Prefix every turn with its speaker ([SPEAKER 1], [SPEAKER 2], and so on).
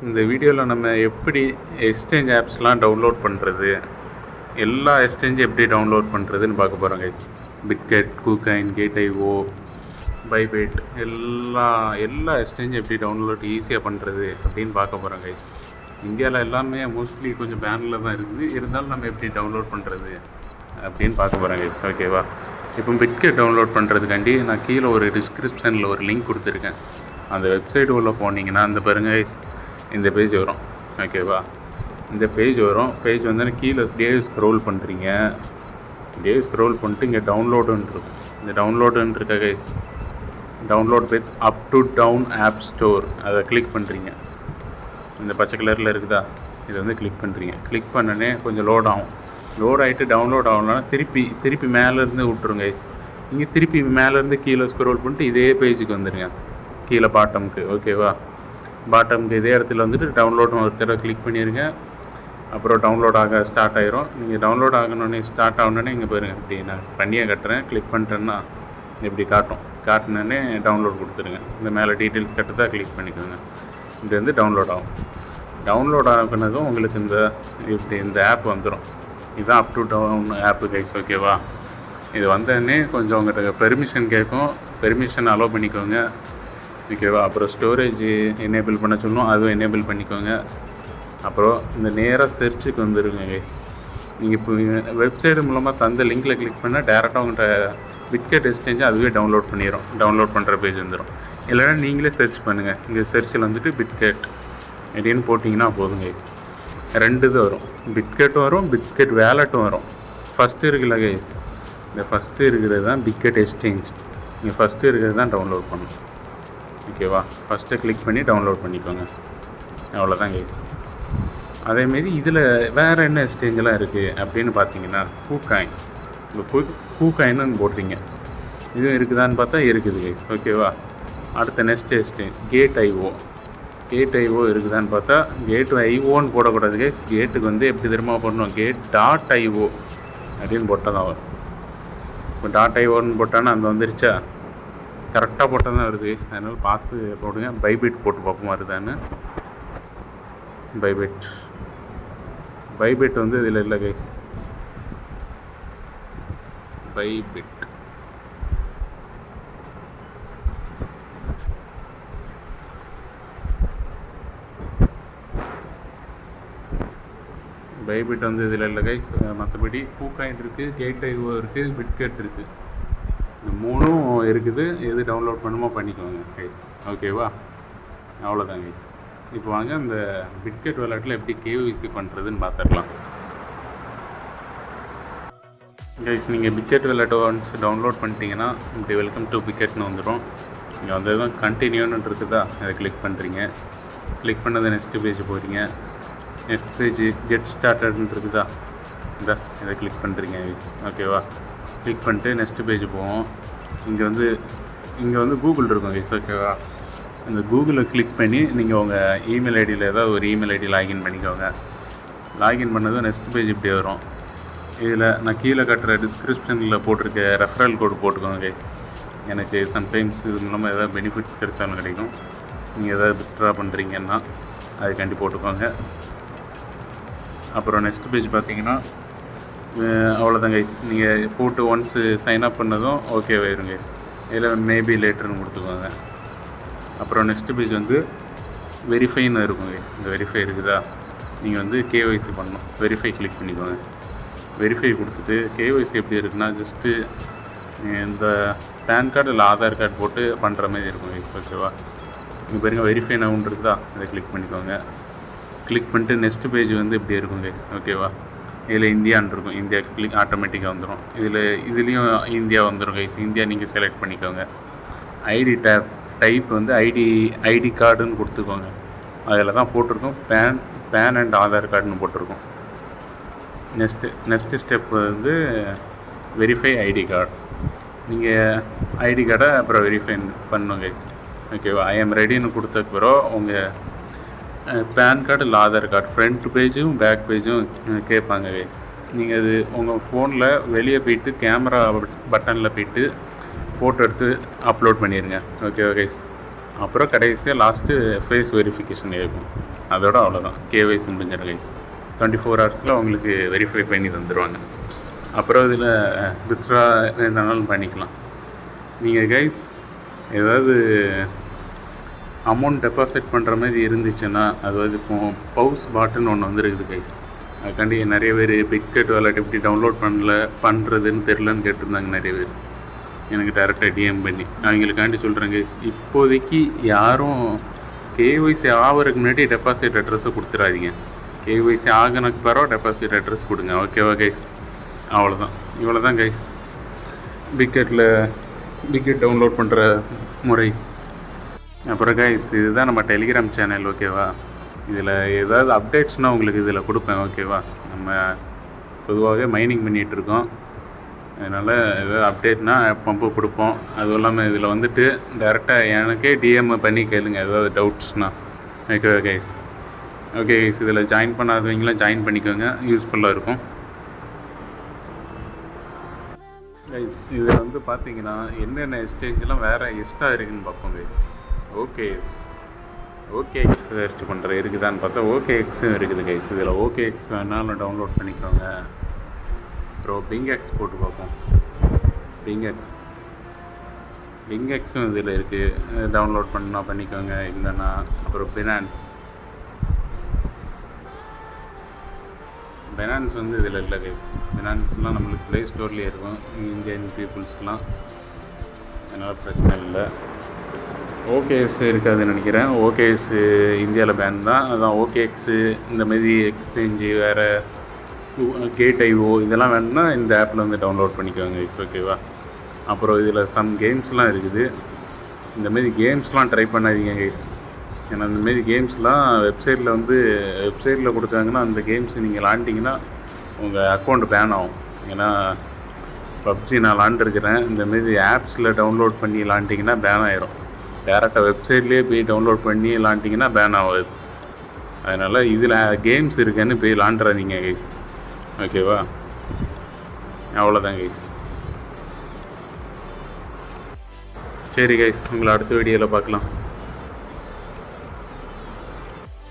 [SPEAKER 1] இந்த வீடியோவில் நம்ம எப்படி எக்ஸ்சேஞ்ச் ஆப்ஸ்லாம் டவுன்லோட் பண்ணுறது, எல்லா எக்ஸ்சேஞ்சும் எப்படி டவுன்லோட் பண்ணுறதுன்னு பார்க்க போகிறோம் கைஸ். பிட்கெட், கூகாயின், கேட்.io, பைபிட் எல்லா எக்ஸ்சேஞ்சும் எப்படி டவுன்லோட் ஈஸியாக பண்ணுறது அப்படின்னு பார்க்க போகிறோம் கைஸ். இந்தியாவில் எல்லாமே மோஸ்ட்லி கொஞ்சம் பேனில் தான் இருக்குது, இருந்தாலும் நம்ம எப்படி டவுன்லோட் பண்ணுறது அப்படின்னு பார்க்க போகிறோம் கைஸ். ஓகேவா? இப்போ பிட்கெட் டவுன்லோட் பண்ணுறதுக்காண்டி நான் கீழே ஒரு டிஸ்கிரிப்ஷனில் ஒரு லிங்க் கொடுத்துருக்கேன். அந்த வெப்சைட் உள்ளே போனீங்கன்னா அந்த பாருங்கள் கைஸ், இந்த பேஜ் வரும். ஓகேவா? இந்த பேஜ் வரும். பேஜ் வந்து கீழே அப்படியே ஸ்க்ரோல் பண்ணுறீங்க. அப்படியே ஸ்க்ரோல் பண்ணிட்டு இங்கே டவுன்லோடுன்னு இருக்கும். இந்த டவுன்லோடுன்னு இருக்க guys, download with Uptodown app store, அதை கிளிக் பண்ணுறீங்க. இந்த பச்சை கலரில் இருக்குதா, இதை வந்து கிளிக் பண்ணுறீங்க. கிளிக் பண்ணனே கொஞ்சம் லோட் ஆகும். லோட் ஆகிட்டு டவுன்லோட் ஆகலன்னா திருப்பி மேலேருந்து விட்ருங்க கைஸ். நீங்கள் திருப்பி மேலேருந்து கீழே ஸ்க்ரோல் பண்ணிட்டு இதே பேஜுக்கு வந்துடுங்க, கீழே பாட்டமுக்கு. ஓகேவா? பாட்டமுக்கு இதே இடத்துல வந்துட்டு டவுன்லோட் ஒரு தடவை கிளிக் பண்ணிடுங்க. அப்புறம் டவுன்லோட் ஆக ஸ்டார்ட் ஆகிரும். நீங்கள் டவுன்லோட் ஆகணுன்னே ஸ்டார்ட் ஆகணுன்னே இங்கே பாருங்கள், இப்படி நான் பண்ணியே கட்டுறேன். கிளிக் பண்ணிட்டேன்னா இப்படி காட்டினோடனே டவுன்லோட் கொடுத்துருங்க. இந்த மேலே டீட்டெயில்ஸ் கட்டுறதா கிளிக் பண்ணிக்கோங்க. இது வந்து டவுன்லோட் ஆகும். டவுன்லோட் ஆகினதும் உங்களுக்கு இந்த ஆப் வந்துடும். இதுதான் Uptodown app guys. ஓகேவா? இது வந்தோடனே கொஞ்சம் உங்கள்கிட்ட பெர்மிஷன் கேட்கும். பெர்மிஷன் அலோவ் பண்ணிக்கோங்க. ஓகேவா? அப்புறம் ஸ்டோரேஜ் எனேபிள் பண்ண சொல்லணும், அதுவும் எனேபிள் பண்ணிக்கோங்க. அப்புறம் இந்த நேராக சர்ச்சுக்கு வந்துடுங்க கைஸ். நீங்கள் இப்போ வெப்சைட் மூலமாக தந்த லிங்கில் கிளிக் பண்ணால் டேரெக்டாக உங்கள்கிட்ட பிட்கெட் எக்ஸ்சேஞ்சு அதுவே டவுன்லோட் பண்ணிடும். டவுன்லோட் பண்ணுற பேஜ் வந்துடும். இல்லைனா நீங்களே சர்ச் பண்ணுங்கள். இங்கே சர்ச்சில் வந்துட்டு பிட்கெட் அப்படின்னு போட்டிங்கன்னா போதும் கைஸ். 2 இது வரும். பிட்கெட்டும் வரும், பிட்கெட் வேலெட்டும் வரும். ஃபஸ்ட்டு இருக்குல்ல கைஸ், இந்த ஃபஸ்ட்டு இருக்கிறது தான் பிட்கெட் எக்ஸ்சேஞ்ச். நீங்கள் ஃபஸ்ட்டு இருக்கிறது தான் டவுன்லோட் பண்ணணும். ஓகேவா? ஃபஸ்ட்டு கிளிக் பண்ணி டவுன்லோட் பண்ணிக்கோங்க. அவ்வளோதான் கைஸ். அதேமாரி இதில் வேறு என்ன எக்ஸ்சேஞ்செலாம் இருக்குது அப்படின்னு பார்த்தீங்கன்னா, கூகாயின். இப்போ கூகாயின்னு போடுறீங்க, இதுவும் இருக்குதான்னு பார்த்தா இருக்குது கைஸ். ஓகேவா? அடுத்த நெக்ஸ்ட் எக்ஸ்சேஞ்ச் கேட்.io இருக்குதான்னு பார்த்தா கேட்.ioன்னு போடக்கூடாது கைஸ். கேட்டுக்கு வந்து எப்படி தெரியுமா போடணும், கேட்.io அப்படின்னு போட்டால் தான் வரும். இப்போ .ioன்னு போட்டான்னா அந்த வந்துருச்சா, கரெக்டாக போட்டால் தான் வருது கைஸ். அதனால் பார்த்து போடுங்க. பைபிட் போட்டு பார்ப்போம் வருதான்னு. பைபிட் வந்து இதில் இல்லை கைஸ். பைபிட் வந்து இதில் இல்லை கைஸ். மற்றபடி கூகாயின் இருக்குது, கேட்.io இருக்குது, பிட்கெட் இருக்குது. இந்த 3ம் இருக்குது. எது டவுன்லோட் பண்ணுமோ பண்ணிக்கோங்க கைஸ். ஓகேவா? அவ்வளோதான் கைஸ். இப்போ வாங்க இந்த பிட்கெட் வாலெட்டில் எப்படி கேஒய்சி பண்ணுறதுன்னு பார்த்துடலாம் கைஸ். நீங்கள் பிட்கெட் வாலெட் ஒன்ஸ் டவுன்லோட் பண்ணிட்டீங்கன்னா இப்படி வெல்கம் டு பிட்கெட்னு வந்துடும். இங்கே வந்து தான் கண்டினியூன்னு இருக்குதா, அதை கிளிக் பண்ணுறீங்க. கிளிக் பண்ணதை நெக்ஸ்ட் பேஜ் போகிறீங்க. நெக்ஸ்ட் பேஜ் கெட் ஸ்டார்டட்னு இருக்குதா, இதை கிளிக் பண்ணுறீங்க கைஸ். ஓகேவா? கிளிக் பண்ணிட்டு நெக்ஸ்ட் பேஜ் போவோம். இங்கே வந்து கூகுள் இருக்கும் கைஸ். ஓகேவா? இந்த கூகுளில் கிளிக் பண்ணி நீங்கள் உங்கள் இமெயில் ஐடியில் ஏதாவது ஒரு இமெயில் ஐடி லாகின் பண்ணிக்கோங்க. லாகின் பண்ணதும் நெக்ஸ்ட் பேஜ் இப்படி வரும். இதில் நான் கீழே கட்டுற டிஸ்கிரிப்ஷனில் போட்டிருக்க ரெஃபரல் கோடு போட்டுக்கோங்க கைஸ். எனக்கு சம்டைம்ஸ் இது மூலமாக ஏதாவது பெனிஃபிட்ஸ் கிடைச்சாலும் கிடைக்கும். நீங்கள் எதாவது வித்ட்ரா பண்ணுறீங்கன்னா அதுக்காண்டி போட்டுக்கோங்க. அப்புறம் நெக்ஸ்ட் பேஜ் பார்த்தீங்கன்னா அவ்வளோதான் கைஸ். நீங்கள் போட்டு ஒன்ஸு சைன் அப் பண்ணதும் ஓகே ஆயிரும் கைஸ். இதில் மேபி லேட்டர்னு கொடுத்துக்கோங்க. அப்புறம் நெக்ஸ்ட் பேஜ் வந்து வெரிஃபைன்னு இருக்கும் கைஸ். இந்த வெரிஃபை இருக்குதா, நீங்கள் வந்து கேஒய்சி பண்ணணும். வெரிஃபை கிளிக் பண்ணிக்கோங்க. வெரிஃபை கொடுத்துட்டு கேஒய்சி எப்படி இருக்குன்னா, ஜஸ்ட்டு இந்த பேன் கார்டு இல்லை ஆதார் கார்டு போட்டு பண்ணுற மாதிரி இருக்கும் கைஸ். ஓகேவா? இங்கே பாருங்கள் வெரிஃபை நவுன் இருக்குதா, இதை கிளிக் பண்ணிக்கோங்க. கிளிக் பண்ணிட்டு நெக்ஸ்ட் பேஜ் வந்து இப்படி இருக்கும் கைஸ். ஓகேவா? இதில் இந்தியான்னு இருக்கும். இந்தியா கிளிக் ஆட்டோமேட்டிக்காக வந்துடும். இதுலேயும் இந்தியா வந்துடும் கைஸ். இந்தியா நீங்கள் செலக்ட் பண்ணிக்கோங்க. ஐடி டைப் வந்து ஐடி கார்டுன்னு கொடுத்துக்கோங்க. அதில் தான் போட்டிருக்கோம் பேன் அண்ட் ஆதார் கார்டுன்னு போட்டிருக்கோம். நெக்ஸ்ட்டு ஸ்டெப் வந்து வெரிஃபை ஐடி கார்டு. நீங்கள் ஐடி கார்டை அப்புறம் வெரிஃபை பண்ணணும் கைஸ். ஓகேவா? ஐ எம் ரெடின்னு கொடுத்ததுக்கப்புறம் உங்கள் பேன் கார்டு இல்லை ஆதார் கார்டு ஃப்ரண்ட் பேஜும் பேக் பேஜும் கேட்பாங்க கைஸ். நீங்கள் அது உங்கள் ஃபோனில் வெளியே போயிட்டு கேமரா பட்டனில் போயிட்டு ஃபோட்டோ எடுத்து அப்லோட் பண்ணிடுங்க. ஓகேவா கைஸ்? அப்புறம் கடைசியாக லாஸ்ட்டு ஃபேஸ் வெரிஃபிகேஷன் இருக்கும். அதோட அவ்வளோதான், கேஒய்சி முடிஞ்சிடும் கைஸ். 24 ஹவர்ஸில் உங்களுக்கு வெரிஃபை பண்ணி தந்துடுவாங்க. அப்புறம் இதில் வித்ட்ரா எதுனாலும் பண்ணிக்கலாம். நீங்கள் கைஸ் ஏதாவது அமௌண்ட் டெபாசிட் பண்ணுற மாதிரி இருந்துச்சுன்னா, அதாவது இப்போ பவுஸ் பாட்டுன்னு ஒன்று வந்துருக்குது கைஸ். அதுக்காண்டி நிறைய பேர் பிட்கெட் வாலெட் எப்படி டவுன்லோட் பண்ணுறதுன்னு தெரிலன்னு கேட்டிருந்தாங்க நிறைய பேர். எனக்கு டேரெக்டாக டிஎம் பண்ணி அவங்களுக்காண்டி சொல்கிறேன் கைஸ். இப்போதைக்கு யாரும் கேஒய்சி ஆகிறதுக்கு முன்னாடி டெபாசிட் அட்ரஸை கொடுத்துடாதீங்க. கேஒய்சி ஆகினக்கு பிறகு டெபாசிட் அட்ரஸ் கொடுங்க. ஓகேவா கைஸ்? அவ்வளோதான், இவ்வளோ தான் கைஸ் பிக்கெட் டவுன்லோட் பண்ணுற முறை. அப்புறம் கைஸ் இதுதான் நம்ம டெலிகிராம் சேனல். ஓகேவா? இதில் ஏதாவது அப்டேட்ஸ்னால் உங்களுக்கு இதில் கொடுப்பேன். ஓகேவா? நம்ம பொதுவாகவே மைனிங் பண்ணிகிட்ருக்கோம், அதனால் ஏதாவது அப்டேட்னா பம்பு கொடுப்போம். அதுவும் இல்லாமல் இதில் வந்துட்டு டேரெக்டாக எனக்கே டிஎம் பண்ணி கேளுங்க ஏதாவது டவுட்ஸ்னால். ஓகேவா கைஸ்? ஓகே கைஸ், இதில் ஜாயின் பண்ணாதவங்களாம் ஜாயின் பண்ணிக்கோங்க, யூஸ்ஃபுல்லாக இருக்கும் கைஸ். இதில் வந்து பார்த்தீங்கன்னா என்னென்ன எக்ஸ்சேஞ்செலாம் வேறு எக்ஸ்ட்ரா இருக்குதுன்னு பார்ப்போம் கைஸ். ஓகேஎக்ஸ் சர்ச் பண்ணுற இருக்குதான்னு பார்த்தா ஓகேஎக்ஸும் இருக்குது கைஸ். இதில் ஓகேஎக்ஸ் வேணாலும் டவுன்லோட் பண்ணிக்கோங்க. அப்புறம் பிங்எக்ஸ் போட்டு பார்ப்போம். பிங்எக்ஸும் இதில் இருக்குது, டவுன்லோட் பண்ணால் பண்ணிக்கோங்க, இல்லைன்னா. அப்புறம் பெனான்ஸ் வந்து இதில் இல்லை கைஸ். பெனான்ஸ்லாம் நம்மளுக்கு ப்ளே ஸ்டோர்லேயே இருக்கும் இந்தியன் பீப்புள்ஸ்க்கெலாம், அதனால் பிரச்சனை இல்லை. ஓகேஎஸ் இருக்காதுன்னு நினைக்கிறேன். ஓகேஎஸ் இந்தியாவில் பேன் தான். அதான் ஓகேஎக்ஸு இந்தமாரி எக்ஸ்சேஞ்சு வேறு கேட்ஐஓ இதெல்லாம் வேணும்னா இந்த ஆப்பில் வந்து டவுன்லோட் பண்ணிக்கோங்க கைஸ். ஓகேவா? அப்புறம் இதில் சம் கேம்ஸ்லாம் இருக்குது. இந்தமாரி கேம்ஸ்லாம் ட்ரை பண்ணாதீங்க கைஸ். ஏன்னா இந்தமாரி கேம்ஸ்லாம் வெப்சைட்டில் கொடுத்தாங்கன்னா அந்த கேம்ஸ் நீங்கள் விளாண்டிங்கன்னா உங்கள் அக்கௌண்ட் பேன் ஆகும். ஏன்னா பப்ஜி நான் விளாண்டுருக்கிறேன், இந்தமாரி ஆப்ஸில் டவுன்லோட் பண்ணி விளாண்டிங்கன்னா பேன் ஆகிரும். டேரெக்டாக வெப்சைட்லேயே போய் டவுன்லோட் பண்ணி விளாண்டிங்கன்னா பேன் ஆகாது. அதனால் இதில் கேம்ஸ் இருக்குன்னு போய் விளாண்டுறாதீங்க கைஸ். ஓகேவா? அவ்வளோதான் கைஸ். சரி கைஸ், உங்களை அடுத்த வீடியோவில் பார்க்கலாம்.